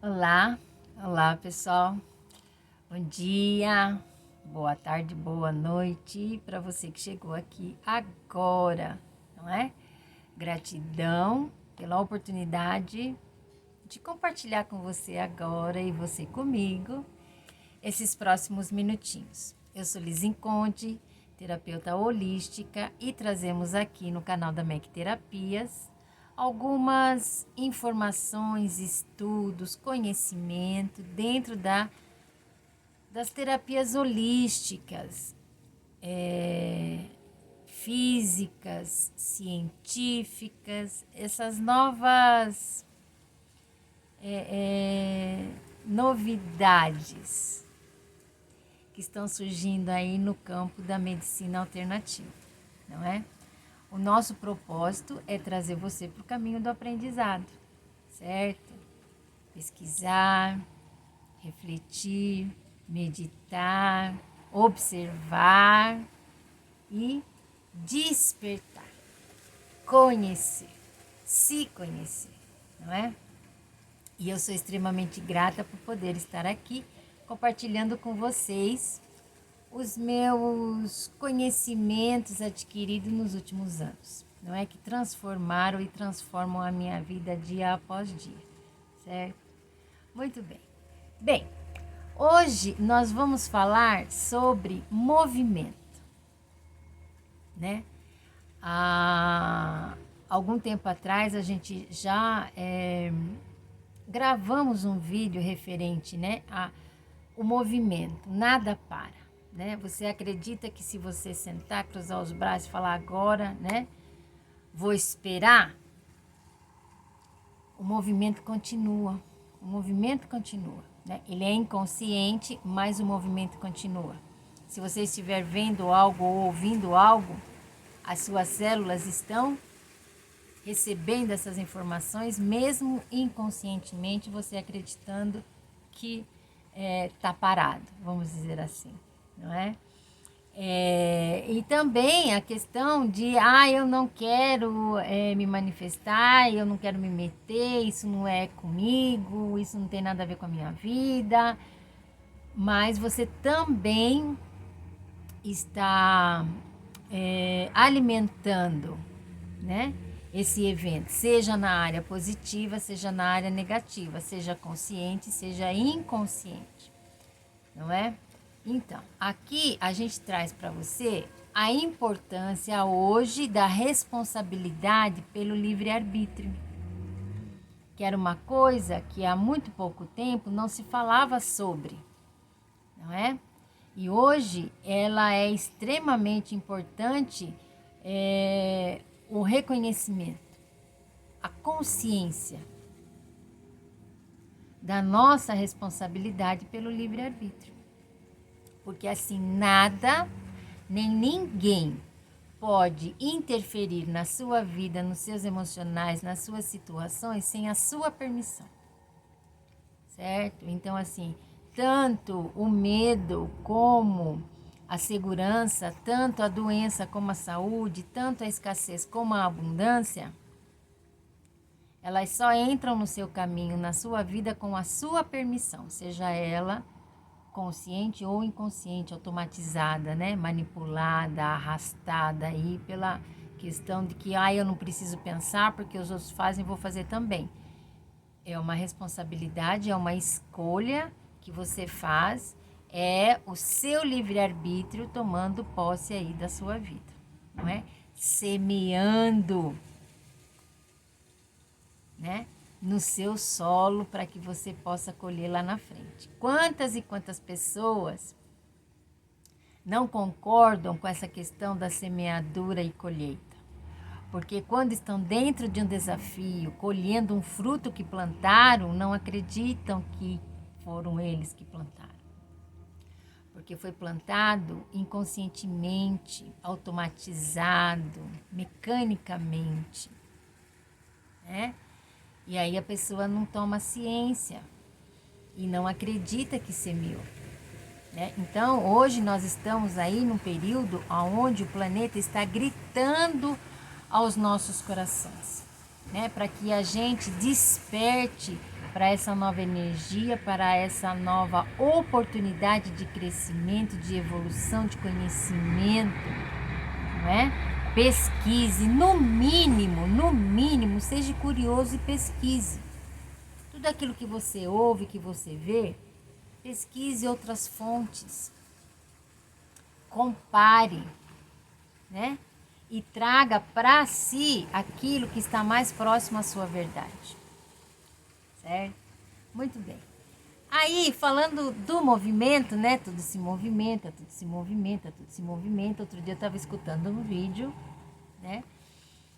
Olá, olá pessoal, bom dia, boa tarde, boa noite para você que chegou aqui agora, não é? Gratidão pela oportunidade de compartilhar com você agora e você comigo esses próximos minutinhos. Eu sou Lizin Conde, terapeuta holística, e trazemos aqui no canal da MEC Terapias algumas informações, estudos, conhecimento dentro das terapias holísticas, físicas, científicas, essas novas novidades que estão surgindo aí no campo da medicina alternativa, não é? O nosso propósito é trazer você para o caminho do aprendizado, certo? Pesquisar, refletir, meditar, observar e despertar, conhecer, se conhecer, não é? E eu sou extremamente grata por poder estar aqui compartilhando com vocês os meus conhecimentos adquiridos nos últimos anos, não é? Que transformaram e transformam a minha vida dia após dia, certo? Muito bem. Bem, hoje nós vamos falar sobre movimento, né? Há algum tempo atrás a gente já gravamos um vídeo referente, né, o movimento, nada para, né? Você acredita que se você sentar, cruzar os braços e falar agora, né, vou esperar, o movimento continua, né? Ele é inconsciente, mas o movimento continua. Se você estiver vendo algo ou ouvindo algo, as suas células estão recebendo essas informações, mesmo inconscientemente, você acreditando que está parado, vamos dizer assim, não é? E também a questão de, eu não quero me manifestar, eu não quero me meter, isso não é comigo, isso não tem nada a ver com a minha vida, mas você também está alimentando, né, esse evento, seja na área positiva, seja na área negativa, seja consciente, seja inconsciente, não é? Então, aqui a gente traz para você a importância hoje da responsabilidade pelo livre-arbítrio, que era uma coisa que há muito pouco tempo não se falava sobre, não é? E hoje ela é extremamente importante, o reconhecimento, a consciência da nossa responsabilidade pelo livre-arbítrio. Porque assim, nada, nem ninguém pode interferir na sua vida, nos seus emocionais, nas suas situações, sem a sua permissão. Certo? Então, assim, tanto o medo como a segurança, tanto a doença como a saúde, tanto a escassez como a abundância, elas só entram no seu caminho, na sua vida, com a sua permissão, seja ela consciente ou inconsciente, automatizada, né? Manipulada, arrastada aí pela questão de que eu não preciso pensar porque os outros fazem, vou fazer também. É uma responsabilidade, é uma escolha que você faz, é o seu livre-arbítrio tomando posse aí da sua vida, não é? Semeando, né, no seu solo para que você possa colher lá na frente. Quantas e quantas pessoas não concordam com essa questão da semeadura e colheita? Porque quando estão dentro de um desafio, colhendo um fruto que plantaram, não acreditam que foram eles que plantaram. Porque foi plantado inconscientemente, automatizado, mecanicamente, né? E aí a pessoa não toma ciência e não acredita que semeou, né? Então, hoje nós estamos aí num período onde o planeta está gritando aos nossos corações, né? Para que a gente desperte para essa nova energia, para essa nova oportunidade de crescimento, de evolução, de conhecimento, não é? Pesquise, no mínimo, seja curioso e pesquise. Tudo aquilo que você ouve, que você vê, pesquise outras fontes. Compare, né? E traga para si aquilo que está mais próximo à sua verdade. Certo? Muito bem. Aí, falando do movimento, né? Tudo se movimenta, tudo se movimenta, tudo se movimenta. Outro dia eu estava escutando um vídeo, né?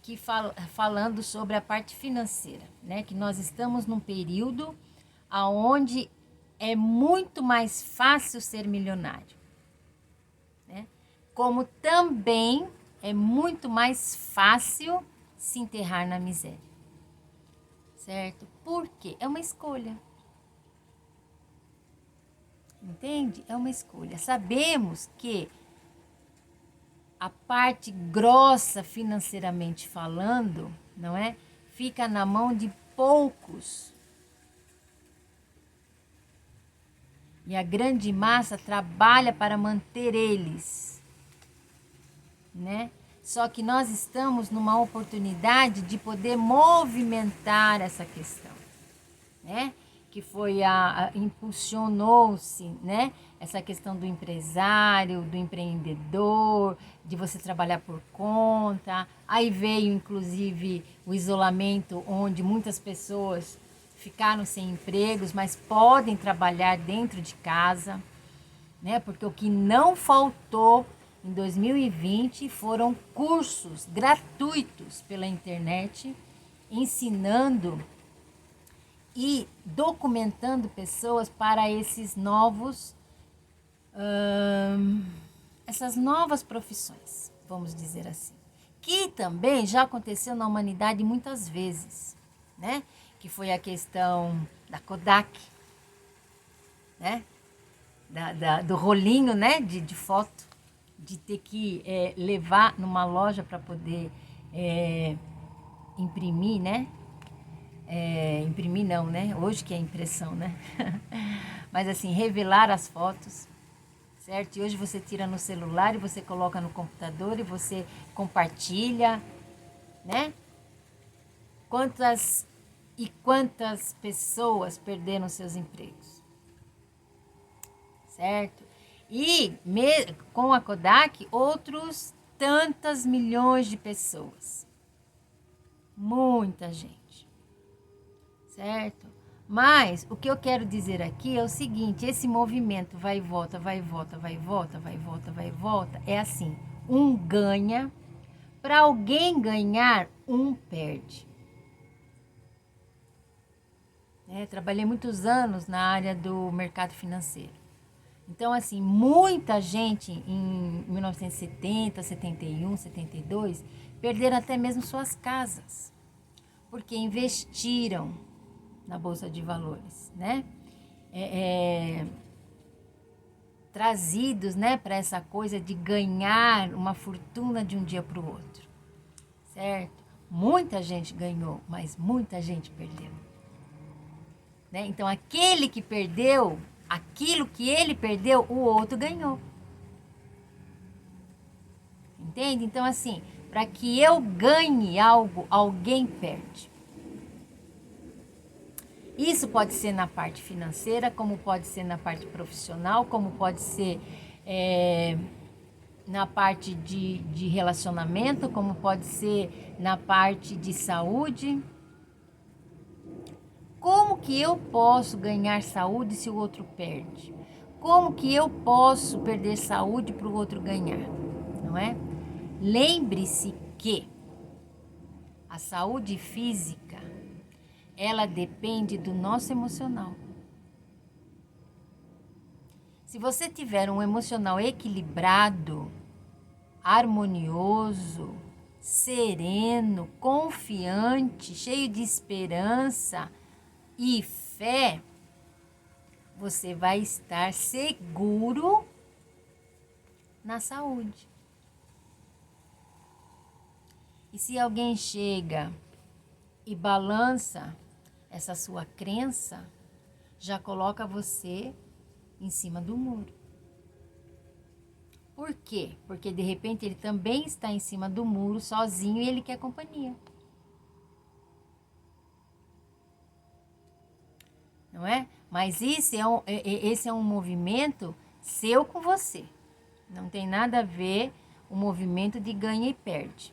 Que falando sobre a parte financeira, né? Que nós estamos num período onde é muito mais fácil ser milionário, né? Como também é muito mais fácil se enterrar na miséria, certo? Por quê? É uma escolha. Entende? É uma escolha. Sabemos que a parte grossa financeiramente falando, não é? Fica na mão de poucos. E a grande massa trabalha para manter eles, né? Só que nós estamos numa oportunidade de poder movimentar essa questão, né? Que foi impulsionou-se, né? Essa questão do empresário, do empreendedor, de você trabalhar por conta. Aí veio, inclusive, o isolamento, onde muitas pessoas ficaram sem empregos, mas podem trabalhar dentro de casa, né? Porque o que não faltou em 2020 foram cursos gratuitos pela internet, ensinando e documentando pessoas para essas novas profissões, vamos dizer assim, que também já aconteceu na humanidade muitas vezes, né? Que foi a questão da Kodak, né? Do rolinho, né? De foto, de ter que levar numa loja para poder imprimir, né? Imprimir não, né? Hoje que é impressão, né? Mas assim, revelar as fotos, certo? E hoje você tira no celular e você coloca no computador e você compartilha, né? Quantas pessoas perderam seus empregos, certo? E com a Kodak, outros tantas milhões de pessoas. Muita gente, certo? Mas o que eu quero dizer aqui é o seguinte: esse movimento vai e volta, vai e volta, vai e volta, vai e volta, vai e volta, é assim, um ganha, para alguém ganhar, um perde. Trabalhei muitos anos na área do mercado financeiro. Então, assim, muita gente em 1970, 71, 72, perderam até mesmo suas casas, porque investiram na Bolsa de Valores, né? Trazidos, né, para essa coisa de ganhar uma fortuna de um dia para o outro, certo? Muita gente ganhou, mas muita gente perdeu, né? Então, aquele que perdeu, aquilo que ele perdeu, o outro ganhou. Entende? Então, assim, para que eu ganhe algo, alguém perde. Isso pode ser na parte financeira, como pode ser na parte profissional, como pode ser na parte de relacionamento, como pode ser na parte de saúde. Como que eu posso ganhar saúde se o outro perde? Como que eu posso perder saúde para o outro ganhar? Não é? Lembre-se que a saúde física, ela depende do nosso emocional. Se você tiver um emocional equilibrado, harmonioso, sereno, confiante, cheio de esperança e fé, você vai estar seguro na saúde. E se alguém chega e balança essa sua crença já coloca você em cima do muro. Por quê? Porque de repente ele também está em cima do muro sozinho e ele quer companhia. Não é? Mas esse é um movimento seu com você. Não tem nada a ver o movimento de ganha e perde,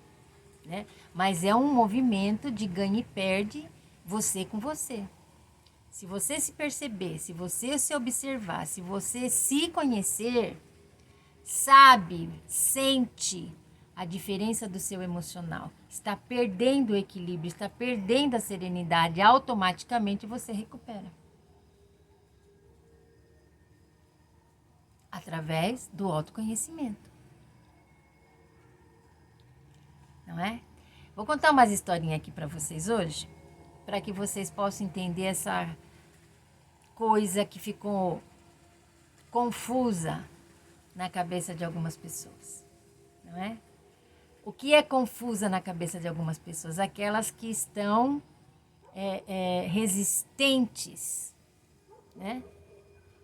né? Mas é um movimento de ganha e perde você com você. Se você se perceber, se você se observar, se você se conhecer, sabe, sente a diferença do seu emocional, está perdendo o equilíbrio, está perdendo a serenidade, automaticamente você recupera. Através do autoconhecimento. Não é? Vou contar umas historinhas aqui para vocês hoje, para que vocês possam entender essa coisa que ficou confusa na cabeça de algumas pessoas, não é? O que é confusa na cabeça de algumas pessoas? Aquelas que estão resistentes, né?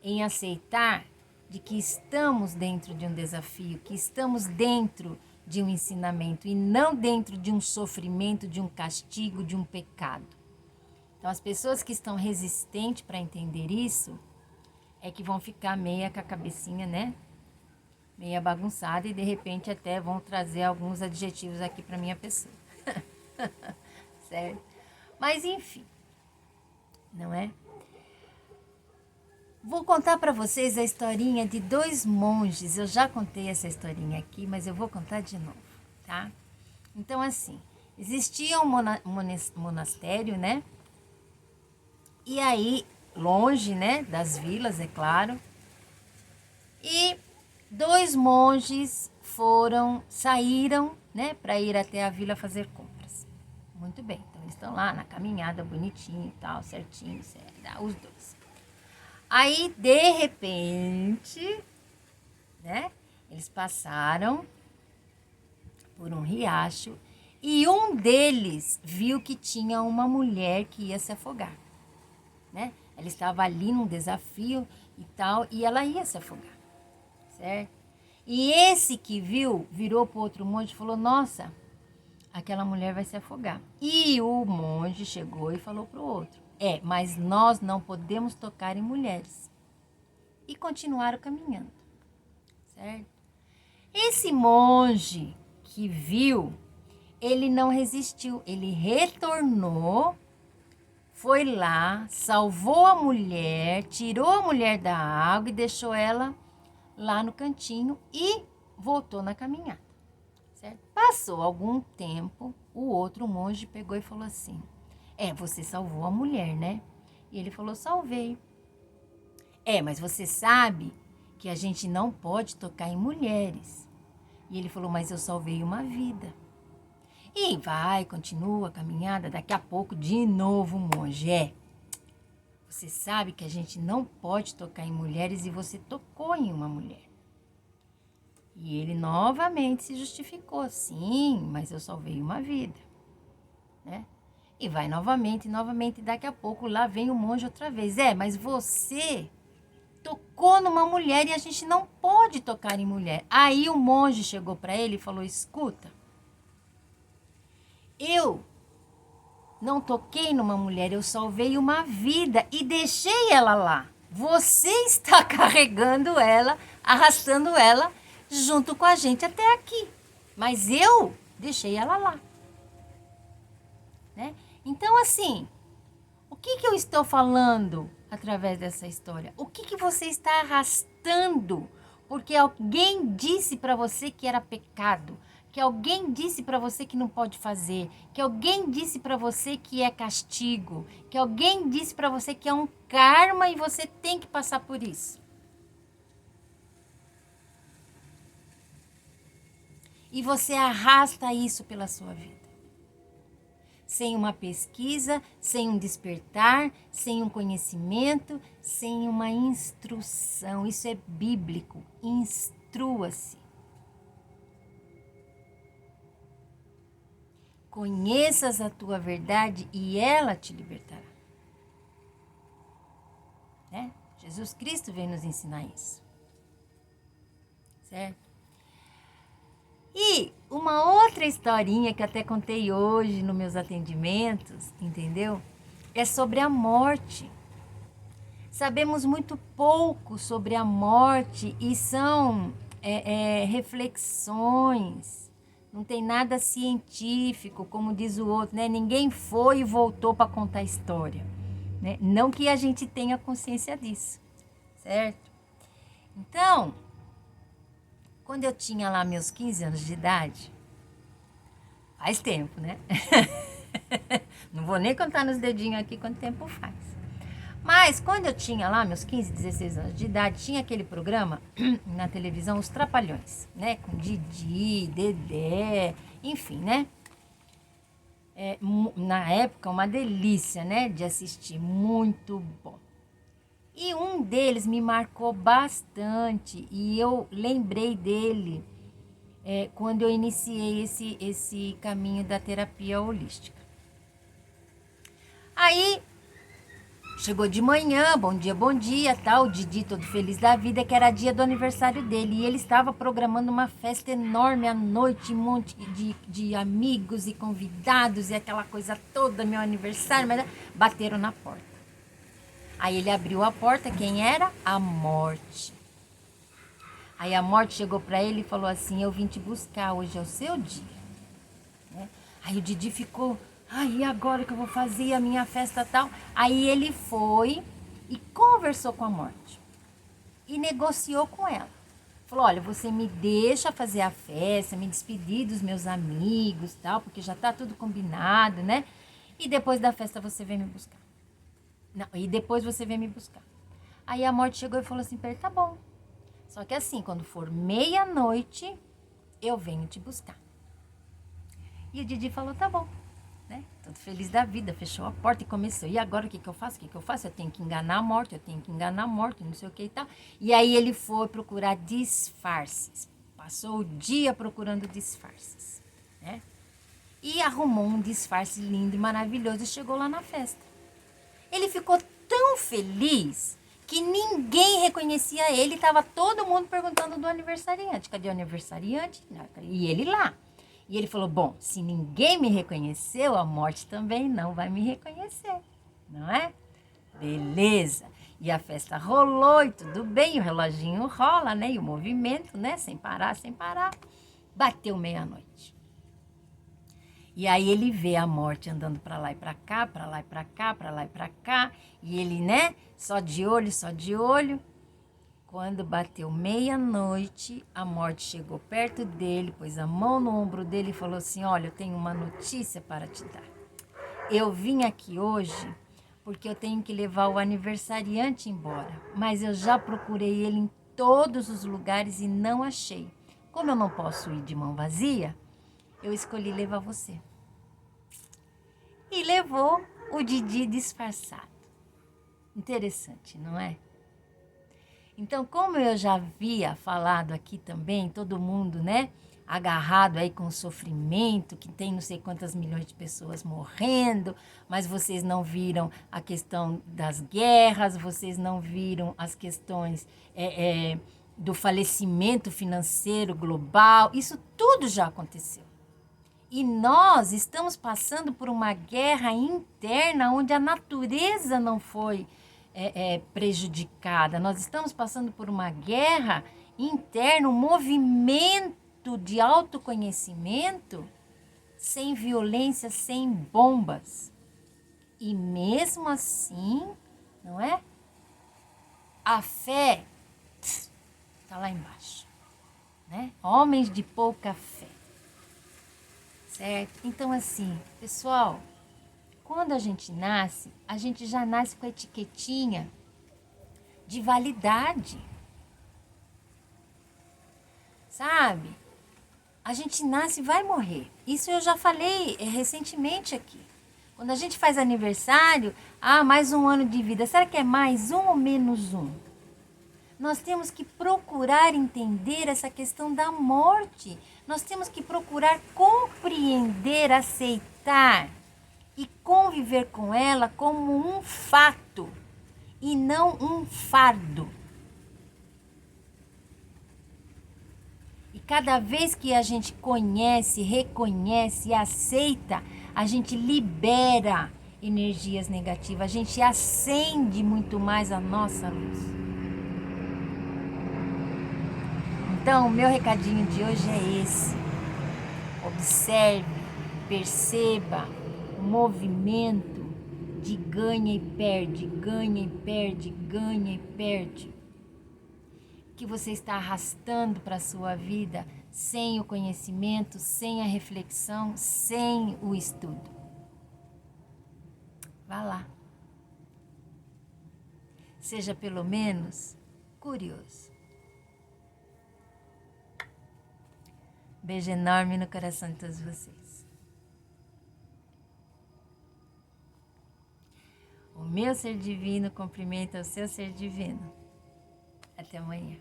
Em aceitar de que estamos dentro de um desafio, que estamos dentro de um ensinamento e não dentro de um sofrimento, de um castigo, de um pecado. Então, as pessoas que estão resistentes para entender isso é que vão ficar meia com a cabecinha, né? Meia bagunçada e de repente até vão trazer alguns adjetivos aqui para minha pessoa. Certo? Mas enfim, não é? Vou contar para vocês a historinha de dois monges. Eu já contei essa historinha aqui, mas eu vou contar de novo, tá? Então, assim, existia um monastério, né? E aí, longe, né, das vilas, é claro. E dois monges saíram, né, para ir até a vila fazer compras. Muito bem, então eles estão lá na caminhada, bonitinho e tal, certinho, certo, os dois. Aí, de repente, né, eles passaram por um riacho e um deles viu que tinha uma mulher que ia se afogar, né? Ela estava ali num desafio e tal, e ela ia se afogar, certo? E esse que viu, virou para o outro monge e falou, nossa, aquela mulher vai se afogar. E o monge chegou e falou para o outro, mas nós não podemos tocar em mulheres. E continuaram caminhando, certo? Esse monge que viu, ele não resistiu, ele retornou, foi lá, salvou a mulher, tirou a mulher da água e deixou ela lá no cantinho e voltou na caminhada, certo? Passou algum tempo, o outro monge pegou e falou assim, você salvou a mulher, né? E ele falou, salvei. Mas você sabe que a gente não pode tocar em mulheres. E ele falou, mas eu salvei uma vida. E vai, continua a caminhada, daqui a pouco de novo o monge, você sabe que a gente não pode tocar em mulheres e você tocou em uma mulher. E ele novamente se justificou, sim, mas eu salvei uma vida, né? E vai novamente, daqui a pouco lá vem o monge outra vez. Mas você tocou numa mulher e a gente não pode tocar em mulher. Aí o monge chegou para ele e falou, escuta, eu não toquei numa mulher, eu salvei uma vida e deixei ela lá. Você está carregando ela, arrastando ela junto com a gente até aqui. Mas eu deixei ela lá. Né? Então, assim, o que eu estou falando através dessa história? O que você está arrastando? Porque alguém disse para você que era pecado, que alguém disse para você que não pode fazer, que alguém disse para você que é castigo, que alguém disse para você que é um karma e você tem que passar por isso. E você arrasta isso pela sua vida. Sem uma pesquisa, sem um despertar, sem um conhecimento, sem uma instrução. Isso é bíblico. Instrua-se. Conheças a tua verdade e ela te libertará. né? Jesus Cristo veio nos ensinar isso, certo? E uma outra historinha que eu até contei hoje nos meus atendimentos, entendeu? É sobre a morte. Sabemos muito pouco sobre a morte e são reflexões. Não tem nada científico, como diz o outro, né? Ninguém foi e voltou para contar a história, né? Não que a gente tenha consciência disso, certo? Então, quando eu tinha lá meus 15 anos de idade, faz tempo, né? Não vou nem contar nos dedinhos aqui quanto tempo faz. Mas quando eu tinha lá meus 15, 16 anos de idade, tinha aquele programa na televisão, Os Trapalhões, né? Com Didi, Dedé, enfim, né? Na época, uma delícia, né? De assistir, muito bom. E um deles me marcou bastante e eu lembrei dele quando eu iniciei esse caminho da terapia holística. Aí, chegou de manhã, bom dia, tal, o Didi todo feliz da vida, que era dia do aniversário dele. E ele estava programando uma festa enorme à noite, um monte de amigos e convidados e aquela coisa toda, meu aniversário, mas bateram na porta. Aí ele abriu a porta, quem era? A morte. Aí a morte chegou para ele e falou assim, eu vim te buscar, hoje é o seu dia. Né? Aí o Didi ficou, e agora o que eu vou fazer, a minha festa tal? Aí ele foi e conversou com a morte. E negociou com ela. Falou, olha, você me deixa fazer a festa, me despedir dos meus amigos tal, porque já tá tudo combinado, né? E depois da festa você vem me buscar. Não, e depois você vem me buscar. Aí a morte chegou e falou assim pra ele, tá bom. Só que assim, quando for meia-noite, eu venho te buscar. E o Didi falou, tá bom. Né? Todo feliz da vida, fechou a porta e começou. E agora o que eu faço? Eu tenho que enganar a morte, não sei o que e tal. E aí ele foi procurar disfarces. Passou o dia procurando disfarces. Né? E arrumou um disfarce lindo e maravilhoso e chegou lá na festa. Ele ficou tão feliz que ninguém reconhecia ele. Estava todo mundo perguntando do aniversariante. Cadê o aniversariante? E ele lá. E ele falou, bom, se ninguém me reconheceu, a morte também não vai me reconhecer. Não é? Beleza. E a festa rolou e tudo bem. O reloginho rola, né? E o movimento, né? Sem parar, sem parar. Bateu meia-noite. E aí ele vê a morte andando para lá e para cá, para lá e para cá, para lá e para cá. E ele, né, só de olho, só de olho. Quando bateu meia-noite, a morte chegou perto dele, pôs a mão no ombro dele e falou assim, olha, eu tenho uma notícia para te dar. Eu vim aqui hoje porque eu tenho que levar o aniversariante embora. Mas eu já procurei ele em todos os lugares e não achei. Como eu não posso ir de mão vazia, eu escolhi levar você. E levou o Didi disfarçado. Interessante, não é? Então, como eu já havia falado aqui também, todo mundo, né, agarrado aí com o sofrimento, que tem não sei quantas milhões de pessoas morrendo, mas vocês não viram a questão das guerras, vocês não viram as questões do falecimento financeiro global, isso tudo já aconteceu. E nós estamos passando por uma guerra interna onde a natureza não foi prejudicada. Nós estamos passando por uma guerra interna, um movimento de autoconhecimento sem violência, sem bombas. E mesmo assim, não é? A fé está lá embaixo, né? Homens de pouca fé. Certo? Então, assim, pessoal, quando a gente já nasce com a etiquetinha de validade. Sabe? A gente nasce e vai morrer. Isso eu já falei recentemente aqui. Quando a gente faz aniversário, mais um ano de vida. Será que é mais um ou menos um? Nós temos que procurar entender essa questão da morte. Nós temos que procurar compreender, aceitar e conviver com ela como um fato e não um fardo. E cada vez que a gente conhece, reconhece e aceita, a gente libera energias negativas, a gente acende muito mais a nossa luz. Então, o meu recadinho de hoje é esse. Observe, perceba o movimento de ganha e perde, ganha e perde, ganha e perde, que você está arrastando para a sua vida sem o conhecimento, sem a reflexão, sem o estudo. Vá lá. Seja pelo menos curioso. Beijo enorme no coração de todos vocês. O meu ser divino cumprimenta o seu ser divino. Até amanhã.